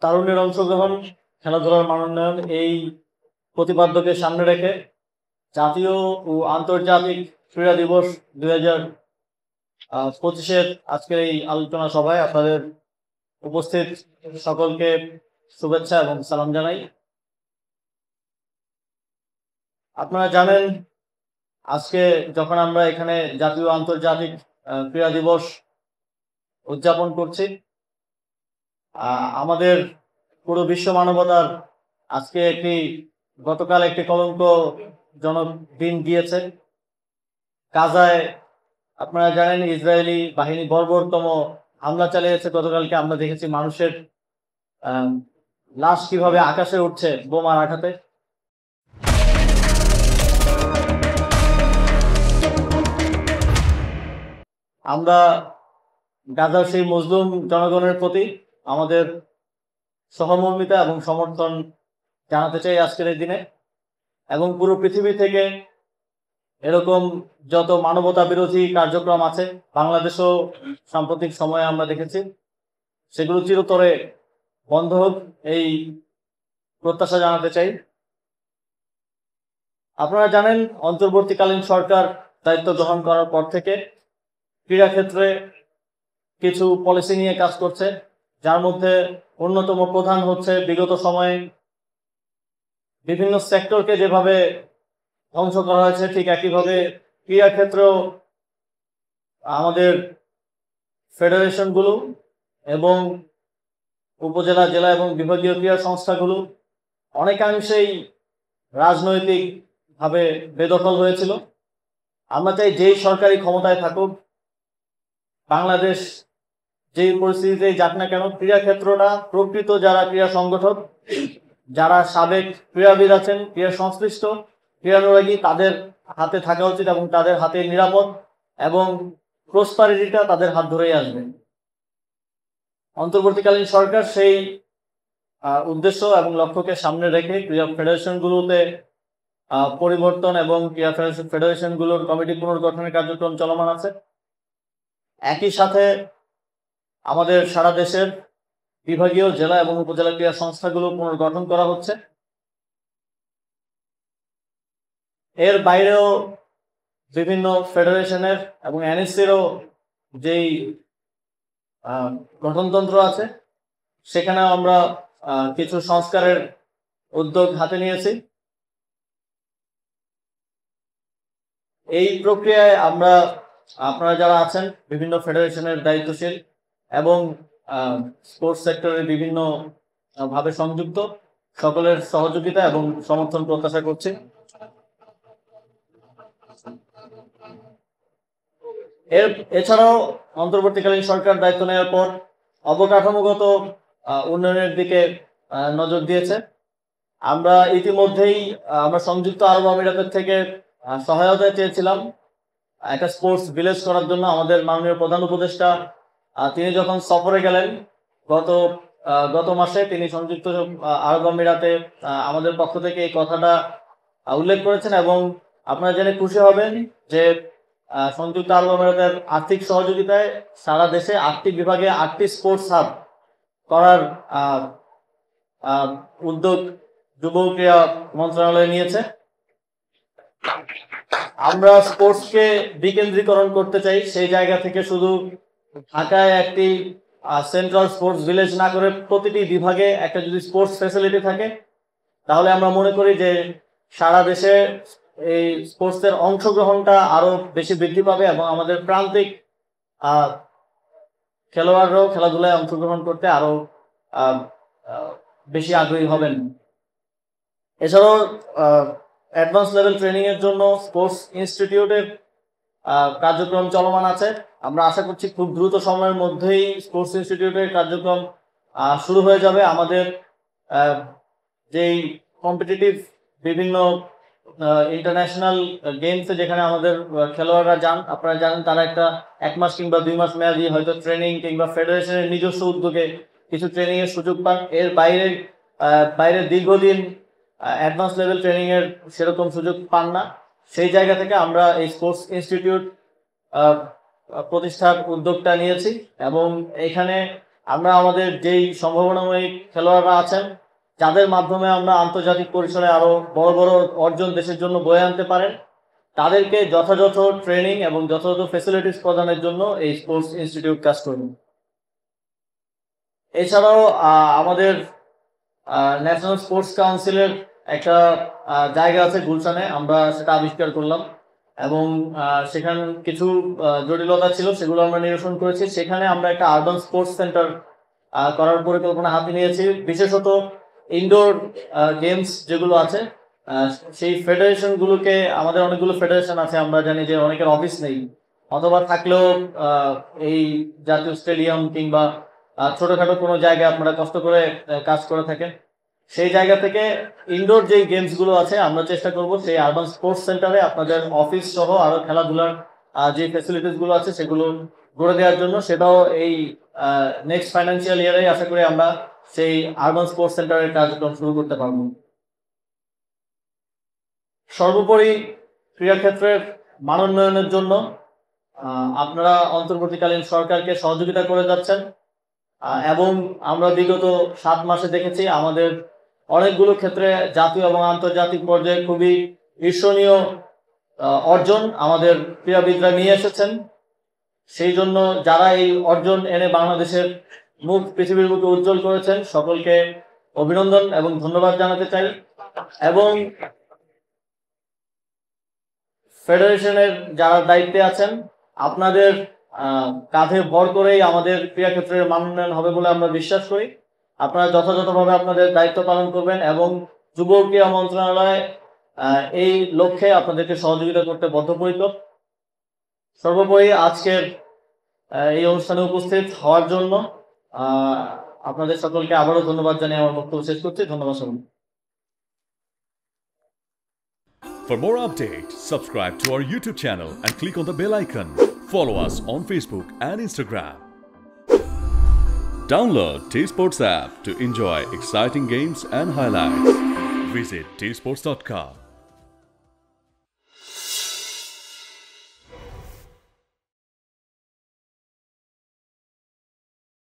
তারুণ্যের অংশগ্রহণ, খেলাধুলার মানোন্নয়ন এই প্রতিপাদ্যকে সামনে রেখে জাতীয় ও আন্তর্জাতিক ক্রীড়া দিবস 2025-এর আজকের এই আলোচনা সভায় আপনাদের উপস্থিত সকলকে শুভেচ্ছা এবং সালাম জানাই। আপনারা জানেন, আজকে যখন আমরা এখানে জাতীয় আন্তর্জাতিক ক্রীড়া দিবস উদযাপন করছি, আমাদের পুরো বিশ্ব মানবতার আজকে গতকাল একটি কলঙ্কজনক দিন গিয়েছে। গাজায় আপনারা জানেন ইসরায়েলি বাহিনী বর্বরতম হামলা চালিয়েছে। গতকালকে আমরা দেখেছি মানুষের লাশ কিভাবে আকাশে উঠছে বোমার আঘাতে। আমরা গাজার সেই মজলুম জনগণের প্রতি আমাদের সহমর্মিতা এবং সমর্থন জানাতে চাই আজকের এই দিনে, এবং পুরো পৃথিবী থেকে এরকম যত মানবতা বিরোধী কার্যক্রম আছে বাংলাদেশও সাম্প্রতিক সময়ে আমরা দেখেছি, সেগুলো চিরতরে বন্ধ হোক এই প্রত্যাশা জানাতে চাই। আপনারা জানেন, অন্তর্বর্তীকালীন সরকার দায়িত্ব গ্রহণ করার পর থেকে ক্রীড়া ক্ষেত্রে কিছু পলিসি নিয়ে কাজ করছে, যার মধ্যে অন্যতম প্রধান হচ্ছে বিগত সময়ে বিভিন্ন সেক্টরকে যেভাবে ধ্বংস করা হয়েছে, ঠিক একইভাবে ক্রীড়া ক্ষেত্রেও আমাদের ফেডারেশনগুলো এবং উপজেলা, জেলা এবং বিভাগীয় ক্রীড়া সংস্থাগুলো অনেকাংশেই রাজনৈতিকভাবে বেদখল হয়েছিল। আমরা চাই যেই সরকারি ক্ষমতায় থাকুক, বাংলাদেশ যেই পরিস্থিতিতে যাক না কেন, ক্রীড়া ক্ষেত্রটা প্রকৃত যারা ক্রীড়া সংগঠক, যারা সাবেক ক্রীড়াবিদ আছেন, ক্রীড়া সংশ্লিষ্ট ক্রীড়ানুরাগী, তাদের হাতে থাকা উচিত এবং তাদের হাতে নিরাপদ এবং প্রসপারিটিটা তাদের হাত ধরেই আসবে। অন্তর্বর্তীকালীন সরকার সেই উদ্দেশ্য এবং লক্ষ্যকে সামনে রেখে ক্রীড়া ফেডারেশনগুলোতে পরিবর্তন এবং ক্রীড়া ফেডারেশনগুলোর কমিটি পুনর্গঠনের কার্যক্রম চলমান আছে। একই সাথে আমাদের সারা দেশের বিভাগীয়, জেলা এবং উপজেলা ক্রীড়া সংস্থাগুলো পুনর্গঠন করা হচ্ছে। এর বাইরেও বিভিন্ন ফেডারেশনের এবং এনএসসিরও যেই গঠনতন্ত্র আছে, সেখানেও আমরা কিছু সংস্কারের উদ্যোগ হাতে নিয়েছি। এই প্রক্রিয়ায় আপনারা যারা আছেন বিভিন্ন ফেডারেশনের দায়িত্বশীল এবং স্পোর্টস সেক্টরের বিভিন্ন ভাবে সংযুক্ত, সকলের সহযোগিতা এবং সমর্থন প্রত্যাশা করছি। এছাড়াও অন্তর্বর্তীকালীন সরকার দায়িত্ব নেওয়ার পর অবকাঠামোগত উন্নয়নের দিকে নজর দিয়েছে। আমরা ইতিমধ্যেই সংযুক্ত আরব আমিরাতের থেকে সহায়তা চেয়েছিলাম একটা স্পোর্টস ভিলেজ করার জন্য। আমাদের মাননীয় প্রধান উপদেষ্টা তিনি যখন সফরে গেলেন গত মাসে, তিনি সংযুক্ত আরব আমিরাতে আমাদের পক্ষ থেকে এই কথাটা উল্লেখ করেছেন, এবং আপনারা জেনে খুশি হবেন যে সংযুক্ত আরব আমিরাতের আর্থিক সহযোগিতায় সারা দেশে 8টি বিভাগে 8টি স্পোর্টস হাব করার উদ্যোগ যুব ক্রীড়া মন্ত্রণালয় নিয়েছে। আমরা স্পোর্টসকে বিকেন্দ্রীকরণ করতে চাই, সেই জায়গা থেকে শুধু ঢাকায় একটি সেন্ট্রাল স্পোর্টস ভিলেজ না করে প্রতিটি বিভাগে একটা যদি স্পোর্টস ফ্যাসিলিটি থাকে, তাহলে আমরা মনে করি যে সারা দেশে এই স্পোর্টসের অংশগ্রহণটা আরো বেশি বৃদ্ধি পাবে এবং আমাদের প্রান্তিক খেলোয়াড়রাও খেলাধুলায় অংশগ্রহণ করতে আরো বেশি আগ্রহী হবেন। এছাড়াও অ্যাডভান্স লেভেল ট্রেনিং এর জন্য স্পোর্টস ইনস্টিটিউটের কার্যক্রম চলমান আছে। আমরা আশা করছি খুব দ্রুত সময়ের মধ্যেই স্পোর্টস ইনস্টিটিউটের কার্যক্রম শুরু হয়ে যাবে। আমাদের যেই কম্পিটিটিভ বিভিন্ন ইন্টারন্যাশনাল গেমসে যেখানে আমাদের খেলোয়াড়রা যান, আপনারা জানেন তারা একটা 1 মাস কিংবা 2 মাস মেয়াদি হয়তো ট্রেনিং কিংবা ফেডারেশনের নিজস্ব উদ্যোগে কিছু ট্রেনিং এর সুযোগ পান। এর বাইরে দীর্ঘদিন অ্যাডভান্স লেভেল ট্রেনিং এর সেরকম সুযোগ পান না। সেই জায়গা থেকে আমরা এই স্পোর্টস ইনস্টিটিউট প্রতিষ্ঠার উদ্যোগটা নিয়েছি, এবং এখানে আমরা আমাদের যেই সম্ভাবনাময়ী খেলোয়াড়রা আছেন, যাদের মাধ্যমে আমরা আন্তর্জাতিক পরিসরে আরো বড় বড় অর্জন দেশের জন্য বয়ে আনতে পারেন, তাদেরকে যথাযথ ট্রেনিং এবং যথাযথ ফ্যাসিলিটিস প্রদানের জন্য এই স্পোর্টস ইনস্টিটিউট কাজ করবে। এছাড়াও আমাদের ন্যাশনাল স্পোর্টস কাউন্সিলের একটা জায়গা আছে গুলশানে, আমরা সেটা আবিষ্কার করলাম এবং সেখানে কিছু জটিলতা ছিল, সেগুলো আমরা নিরসন করেছি। সেখানে আমরা একটা আরবান স্পোর্টস সেন্টার করার পরিকল্পনা হাতে নিয়েছি। বিশেষত ইনডোর গেমস যেগুলো আছে, সেই ফেডারেশনগুলোকে, আমাদের অনেকগুলো ফেডারেশন আছে, আমরা জানি যে অনেকের অফিস নেই, অথবা থাকলেও এই জাতীয় স্টেডিয়াম কিংবা ছোটখাটো কোনো জায়গায় আপনারা কষ্ট করে কাজ করে থাকেন। সেই জায়গা থেকে ইনডোর যে গেমসগুলো আছে আমরা চেষ্টা করব সেই আরবান স্পোর্টস সেন্টারে আপনাদের অফিস সহ আরো খেলাধুলার যে ফ্যাসিলিটিস গুলো আছে সেগুলো গড়ে দেওয়ার জন্য। সেটাও এই নেক্সট ফাইন্যান্সিয়াল ইয়ারে আশা করি আমরা সেই আরবান স্পোর্টস সেন্টারের কার্যক্রম শুরু করতে পারব। সর্বোপরি ক্রীড়াক্ষেত্রের মানোন্নয়নের জন্য আপনারা অন্তর্বর্তীকালীন সরকারকে সহযোগিতা করে যাচ্ছেন এবং আমরা বিগত 7 মাসে দেখেছি আমাদের অনেকগুলো ক্ষেত্রে জাতীয় এবং আন্তর্জাতিক পর্যায়ে খুবই ঈর্ষণীয় অর্জন আমাদের ক্রীড়াবিদরা নিয়ে এসেছেন। সেই জন্য যারা এই অর্জন এনে বাংলাদেশের মুখ পৃথিবীর মুখে উজ্জ্বল করেছেন, সকলকে অভিনন্দন এবং ধন্যবাদ জানাতে চাই। এবং ফেডারেশনের যারা দায়িত্বে আছেন, আপনাদের কাঁধে ভর করেই আমাদের ক্রীড়াক্ষেত্রের মানোন্নয়ন হবে বলে আমরা বিশ্বাস করি। আপনারা যথাযথভাবে আপনাদের দায়িত্ব পালন করবেন এবং যুব ক্রীড়া মন্ত্রণালয় এই লক্ষ্যে আপনাদেরকে সহযোগিতা করতে বদ্ধপরিকর। সর্বোপরি আজকের এই অনুষ্ঠানে উপস্থিত হওয়ার জন্য আপনাদের সকলকে আবারও ধন্যবাদ জানিয়ে আমার বক্তব্য শেষ করছি। ধন্যবাদ সবাই। For more updates, subscribe to our YouTube channel and click on the bell icon. Follow us on Facebook and Instagram. Download T-Sports app to enjoy exciting games and highlights. Visit tsports.com.